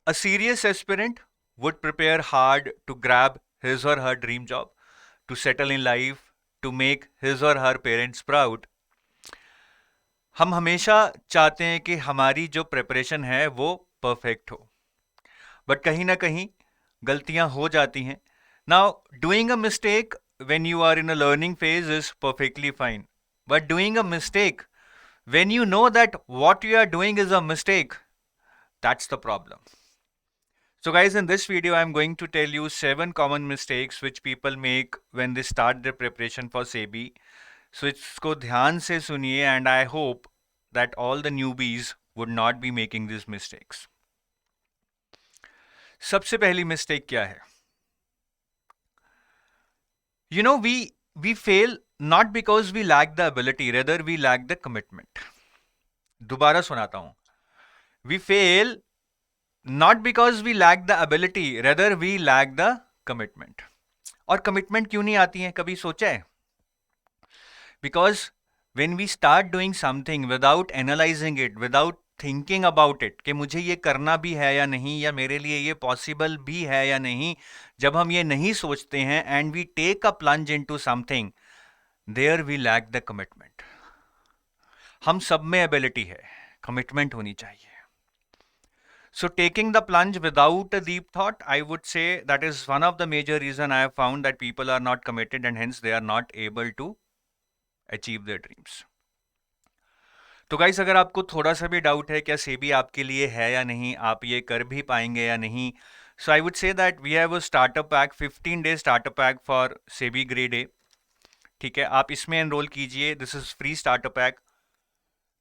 A serious aspirant would prepare hard to grab his or her dream job, to settle in life, to make his or her parents proud. हम हमेशा चाहते हैं कि हमारी जो preparation है वो परफेक्ट हो, बट कहीं ना कहीं गलतियां हो जाती हैं. Now doing a mistake when you are in a learning phase is perfectly fine, but doing a mistake when you know that what you are doing is a mistake, that's the problem. So guys, in this video I'm going to tell you 7 common mistakes which people make when they start their preparation for SEBI. So इसको ध्यान से सुनिए and I hope that all the newbies would not be making these mistakes. सबसे पहली mistake क्या है? You know, we fail not because we lack the ability, rather we lack the commitment. दोबारा सुनाता हूं. We fail not because we lack the ability, rather we lack the commitment. और commitment क्यों नहीं आती है, कभी सोचा है? Because when we start doing something without analyzing it, without thinking about it, कि मुझे ये करना भी है या नहीं, या मेरे लिए ये possible भी है या नहीं, जब हम ये नहीं सोचते हैं and we take a plunge into something, there we lack the commitment. हम सब में ability है, commitment होनी चाहिए. So taking the plunge without a deep thought, I would say that is one of the major reason I have found that people are not committed and hence they are not able to achieve their dreams. तो guys, अगर आपको थोड़ा सा भी doubt है क्या सेबी आपके लिए है या नहीं, आप ये कर भी पाएंगे या नहीं, so I would say that we have a startup pack, 15 day startup pack for SEBI grade A. ठीक है, आप इसमें एनरोल कीजिए. This is free startup pack.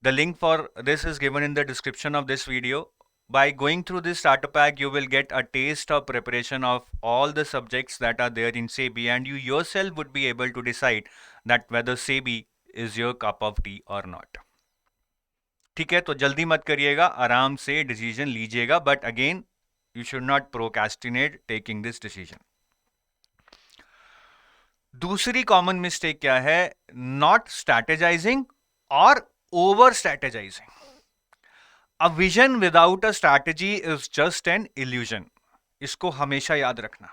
The link for this is given in the description of this video. By going through this starter pack, you will get a taste of preparation of all the subjects that are there in SEBI, and you yourself would be able to decide that whether SEBI is your cup of tea or not. ठीक है, तो जल्दी मत करिएगा, आराम से decision लीजिएगा, but again you should not procrastinate taking this decision. दूसरी कॉमन मिस्टेक क्या है? नॉट स्ट्रैटेजाइजिंग और over strategising. A vision without a strategy is just an illusion. इसको हमेशा याद रखना.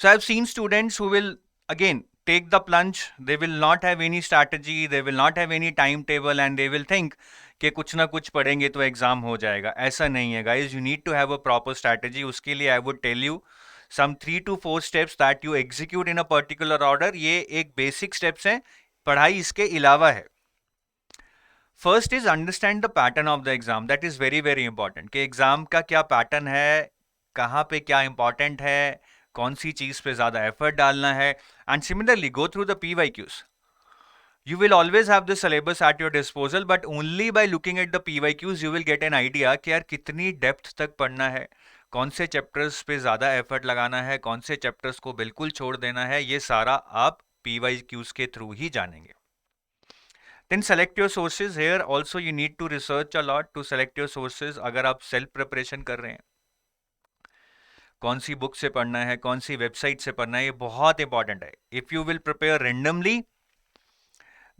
So I've seen students who will again take the plunge. They will not have any strategy. They will not have any timetable, and they will think कि कुछ ना कुछ पढ़ेंगे तो एग्जाम हो जाएगा. ऐसा नहीं है guys. You need to have a proper strategy. उसके लिए I would tell you some 3 to 4 steps that you execute in a particular order. ये एक basic steps हैं. पढ़ाई इसके अलावा है. First is understand the pattern of the exam. That is very very important कि एग्जाम का क्या पैटर्न है, कहाँ पे क्या इंपॉर्टेंट है, कौन सी चीज पे ज्यादा एफर्ट डालना है. And similarly go through the PYQs. You will always have the syllabus at your disposal, but only by looking at the PYQs you will get an idea कि यार कितनी डेप्थ तक पढ़ना है, कौन से चैप्टर्स पे ज़्यादा एफर्ट लगाना है, कौन से चैप्टर्स को बिल्कुल छोड़ देना है. ये सारा आप PYQs के थ्रू ही जानेंगे. Then select your sources. Here also you need to research a lot to select your sources. अगर आप सेल्फ प्रिपरेशन कर रहे हैं, कौन सी बुक से पढ़ना है, कौन सी वेबसाइट से पढ़ना है, ये बहुत इंपॉर्टेंट है. If you will prepare randomly,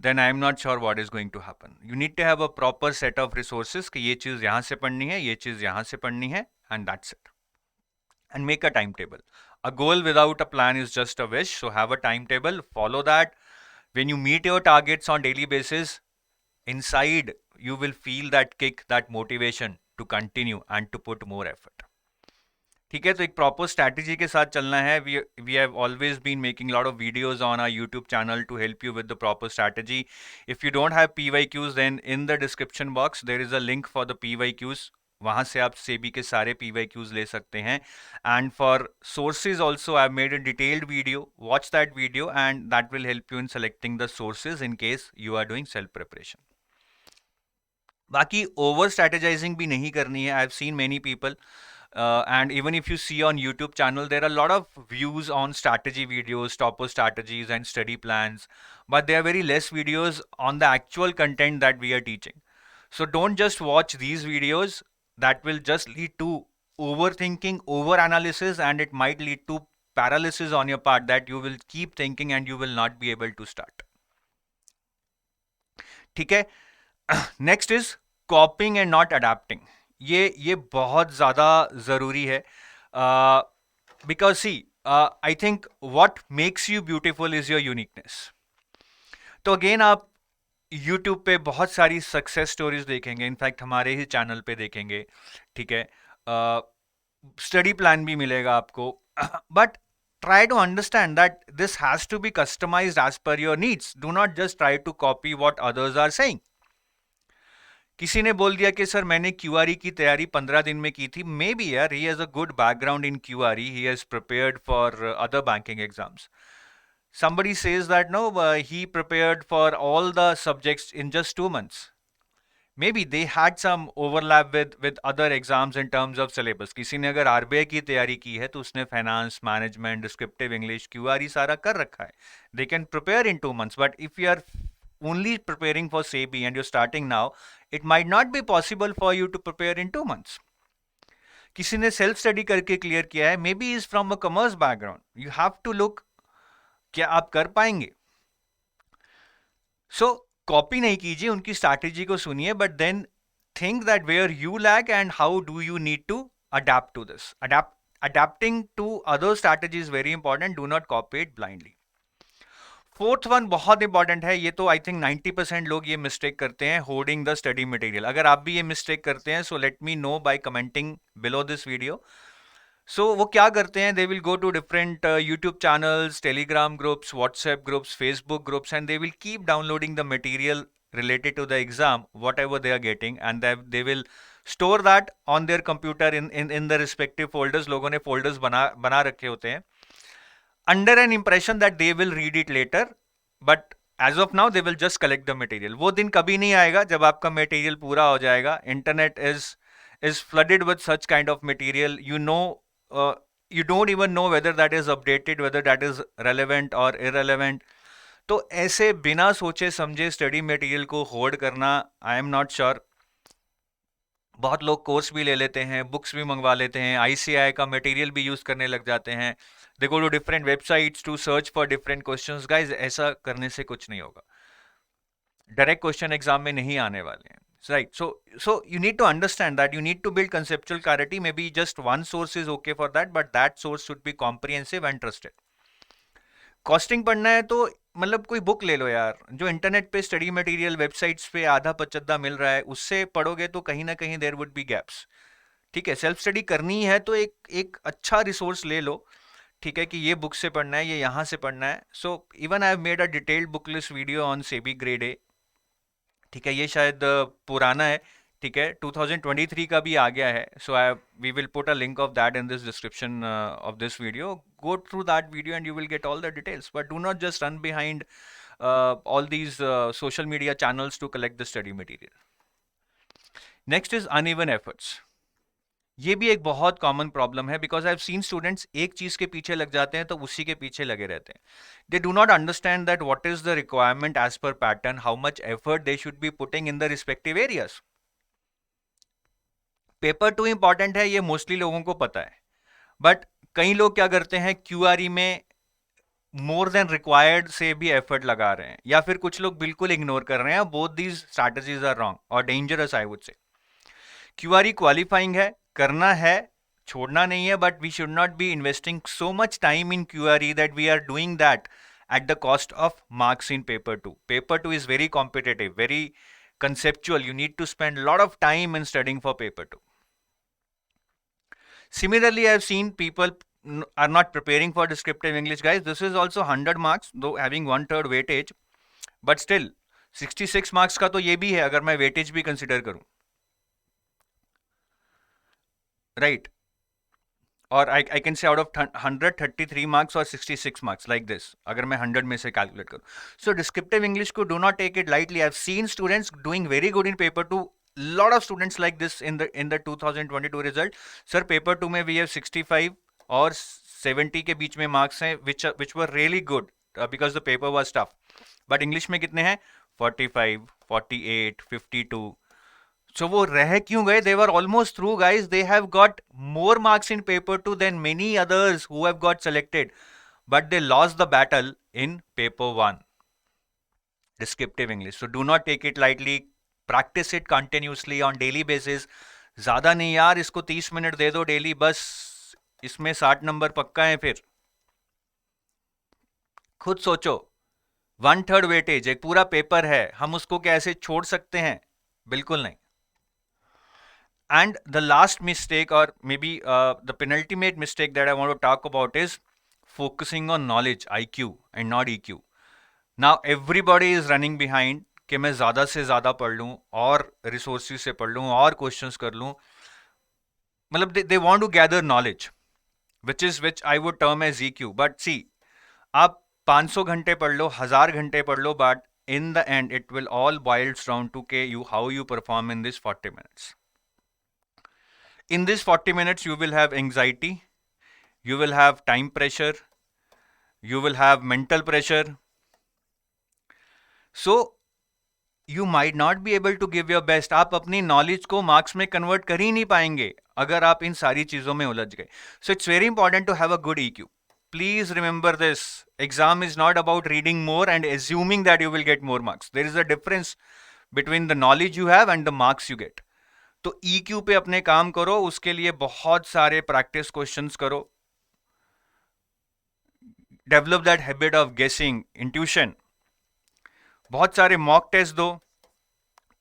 then I am not sure what is going to happen. You need to have a proper set of resources कि ये चीज़ यहाँ से पढ़नी है, ये चीज़ यहाँ से पढ़नी है, and that's it. And make a timetable. A goal without a plan is just a wish. So have a timetable, follow that. When you meet your targets on daily basis, inside you will feel that kick, that motivation to continue and to put more effort. ठीक है, तो एक proper strategy के साथ चलना है. we have always been making a lot of videos on our YouTube channel to help you with the proper strategy. If you don't have PYQs, then in the description box there is a link for the PYQs. वहाँ से आप सेबी के सारे PYQs ले सकते हैं. And for sources also I have made a detailed video. Watch that video and that will help you in selecting the sources in case you are doing self preparation. बाकी over strategizing भी नहीं करनी है. I have seen many people and even if you see on YouTube channel, there are a lot of views on strategy videos, topper strategies and study plans, but there are very less videos on the actual content that we are teaching. So don't just watch these videos. That will just lead to overthinking, over analysis, and it might lead to paralysis on your part, that you will keep thinking and you will not be able to start. ठीक है. Next is copying and not adapting. ये बहुत ज़्यादा ज़रूरी है, because see I think what makes you beautiful is your uniqueness. तो अगेन आप यूट्यूब पे बहुत सारी सक्सेस स्टोरीज देखेंगे, इनफैक्ट हमारे ही चैनल पे देखेंगे, ठीक है, स्टडी प्लान भी मिलेगा आपको, but try to understand that this has to be customized as per your needs. Do not just try to copy what others are saying. किसी ने बोल दिया कि सर मैंने क्यूआरई की तैयारी 15 दिन में की थी, मे बी यार he has a good background in QRE, he has prepared for other banking exams. Somebody says that no, he prepared for all the subjects in just 2 months. Maybe they had some overlap with other exams in terms of syllabus. किसी ने अगर RBI की तैयारी की है तो उसने finance, management, descriptive English, क्यूआरई सारा कर रखा है. They can prepare in 2 months. But if you are only preparing for SEBI and you're starting now, it might not be possible for you to prepare in 2 months. किसी ने self study करके clear किया है, maybe is from a commerce background. You have to look क्या आप कर पाएंगे. सो copy नहीं कीजिए, उनकी स्ट्रैटेजी को सुनिए, but then think that where you lack and how do you need to adapt to this. Adapting to other strategy is very important. Do not copy it blindly. Fourth one बहुत important है, ये तो I think 90% लोग ये mistake करते हैं, hoarding the study material. अगर आप भी ये मिस्टेक करते हैं, so let me know by commenting below this video. So वो क्या करते हैं, they will go to different YouTube channels, Telegram groups, WhatsApp groups, Facebook groups, and they will keep downloading the material related to the exam, whatever they are getting, and they will store that on their computer in the respective folders. लोगों ने folders बना रखे होते हैं under an impression that they will read it later, but as of now they will just collect the material. वो दिन कभी नहीं आएगा जब आपका material पूरा हो जाएगा. Internet is flooded with such kind of material. You don't even know whether that is updated, whether that is relevant or irrelevant. तो ऐसे बिना सोचे समझे स्टडी मटेरियल को होल्ड करना, आई एम नॉट श्योर. बहुत लोग कोर्स भी ले लेते हैं, बुक्स भी मंगवा लेते हैं, आईसीआई का मटेरियल भी यूज करने लग जाते हैं. They go to different websites to search for different questions. Guys, ऐसा करने से कुछ नहीं होगा. डायरेक्ट क्वेश्चन एग्जाम में नहीं आने वाले हैं, right? So you need to understand that you need to build conceptual clarity. Maybe just one source is okay for that, but that source should be comprehensive and trusted. Costing पढ़ना है तो मतलब कोई बुक ले लो यार, जो internet पे study material websites पे आधा पचद्दा मिल रहा है, उससे पढ़ोगे तो कहीं ना कहीं देयर वुड बी गैप्स. ठीक है, सेल्फ स्टडी करनी है तो एक अच्छा रिसोर्स ले लो, ठीक है, कि ये बुक से पढ़ना है, ये यहाँ से पढ़ना है. So even I have made a detailed book list video on SEBI grade A. ठीक है, ये शायद पुराना है, ठीक है, 2023 का भी आ गया है. So we will put a link of that in this description of this video. Go through that video and you will get all the details, but do not just run behind all these social media channels to collect the study material. Next is uneven efforts. ये भी एक बहुत common problem है, because I have seen students एक चीज के पीछे लग जाते हैं तो उसी के पीछे लगे रहते हैं. They do not understand that what is the requirement as per pattern, how much effort they should be putting in the respective areas. Paper 2 important है, ये मोस्टली लोगों को पता है, बट कई लोग क्या करते हैं, क्यूआरई में मोर देन रिक्वायर्ड से भी एफर्ट लगा रहे हैं, या फिर कुछ लोग बिल्कुल इग्नोर कर रहे हैं. Both these strategies are wrong और dangerous, I would say. QRE qualifying है, करना है, छोड़ना नहीं है, but we should not be investing so much time in QRE that we are doing that at the cost of marks in paper 2. Paper 2 is very competitive, very conceptual. You need to spend a lot of time in studying for paper 2. Similarly, I have seen people are not preparing for descriptive English. Guys, this is also 100 marks, though having 1/3 weightage, but still 66 marks का तो ये भी है अगर मैं weightage भी consider करूं, right? और I can say out of 133 marks or 66 marks like this, अगर मैं 100 में से calculate करूं. So descriptive English को do not take it lightly. I've seen students doing very good in paper 2. Lot of students like this in the 2022 result. Sir, paper 2 में we have 65 और 70 के बीच में marks हैं, which were really good because the paper was tough. But English में कितने हैं? 45, 48, 52. So वो रह क्यों गए? They were almost through, guys. They have got more marks in paper 2 than many others who have got selected, but they lost the battle in paper 1. Descriptive English. So do not take it lightly. Practice it continuously on daily basis. ज्यादा नहीं यार, इसको 30 minute दे दो daily, बस इसमें 60 number पक्का है। फिर खुद सोचो, 1/3 वेटेज, एक पूरा पेपर है, हम उसको कैसे छोड़ सकते हैं? बिल्कुल नहीं। And the last mistake, or maybe the penultimate mistake that I want to talk about, is focusing on knowledge, IQ, and not EQ. Now everybody is running behind कि मैं ज़्यादा से ज़्यादा पढ़ लूँ और resources से पढ़ लूँ और questions कर लूँ, मतलब they want to gather knowledge, which I would term as EQ. But see, आप 500 घंटे पढ़ लो, 1000 घंटे पढ़ लो, but in the end it will all boils down to how you perform in this 40 minutes. In this 40 minutes, you will have anxiety, you will have time pressure, you will have mental pressure. So, you might not be able to give your best. आप अपनी knowledge को marks में convert कर ही नहीं पाएंगे अगर आप इन सारी चीजों में उलझ गए. So, it's very important to have a good EQ. Please remember this. Exam is not about reading more and assuming that you will get more marks. There is a difference between the knowledge you have and the marks you get. तो EQ पे अपने काम करो, उसके लिए बहुत सारे practice questions करो, develop that habit of guessing, intuition, बहुत सारे मॉक टेस्ट दो.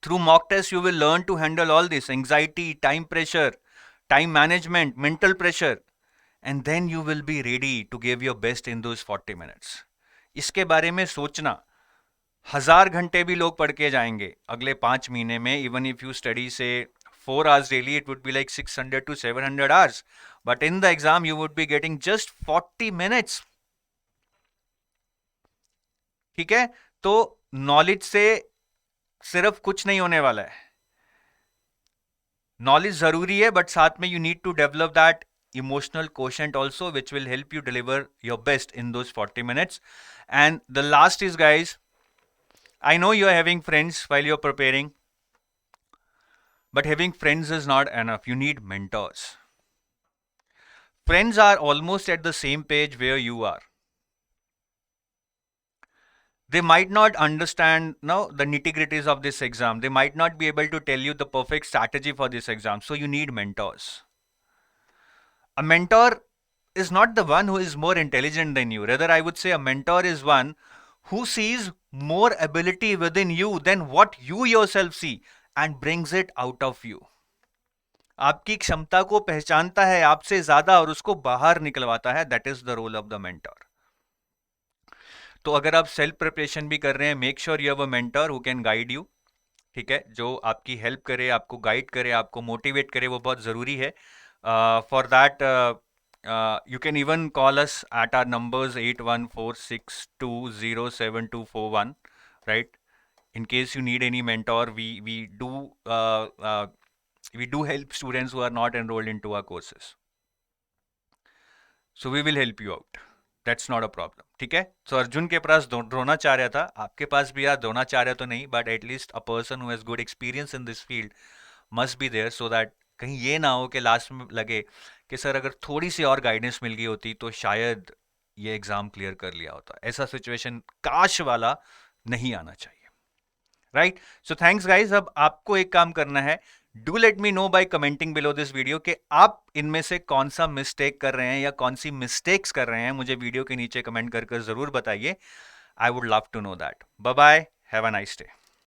Through mock test you will learn to handle all this anxiety, time pressure, time management, mental pressure, and then you will be ready to give your best in those 40 minutes. इसके बारे में सोचना, 1000 घंटे भी लोग पढ़ के जाएंगे अगले 5 महीने में. इवन इफ यू स्टडी से 4 hours daily, it would be like 600 to 700 hours. But in the exam, you would be getting just 40 minutes. ठीक है? तो नॉलेज से सिर्फ कुछ नहीं होने वाला है. नॉलेज जरूरी है, बट साथ में you need to develop that emotional quotient also, which will help you deliver your best in those 40 minutes. And the last is, guys, I know you are having friends while you're preparing, but having friends is not enough. You need mentors. Friends are almost at the same page where you are. They might not understand now the nitty-gritties of this exam. They might not be able to tell you the perfect strategy for this exam. So you need mentors. A mentor is not the one who is more intelligent than you. Rather, I would say a mentor is one who sees more ability within you than what you yourself see and brings it out of you. आपकी क्षमता को पहचानता है आपसे ज्यादा और उसको बाहर निकलवाता है. That is the role of the mentor. तो अगर आप सेल्फ प्रिपरेशन भी कर रहे हैं, make sure you have a mentor who can guide you. ठीक है, जो आपकी हेल्प करे, आपको गाइड करे, आपको मोटिवेट करे, वो बहुत जरूरी है. For that you can even call us at our numbers 8146207241, right? In case you need any mentor, we do help students who are not enrolled into our courses, so we will help you out. That's not a problem. ठीक है? So Arjun के पास द्रोणाचार्य था, आपके पास भी यार द्रोणाचार्य तो नहीं, but at least a person who has good experience in this field must be there, so that कहीं ये ना हो कि लास्ट में लगे कि सर अगर थोड़ी सी और गाइडेंस मिल गई होती तो शायद ये एग्जाम क्लियर कर लिया होता. ऐसा सिचुएशन काश वाला नहीं आना चाहिए, राइट? So thanks guys. अब आपको एक काम करना है, do let me know by commenting below this video कि आप इनमें से कौन सा मिस्टेक कर रहे हैं या कौन सी मिस्टेक्स कर रहे हैं. मुझे वीडियो के नीचे कमेंट कर जरूर बताइए. I would love to know that. Bye bye, have a nice day.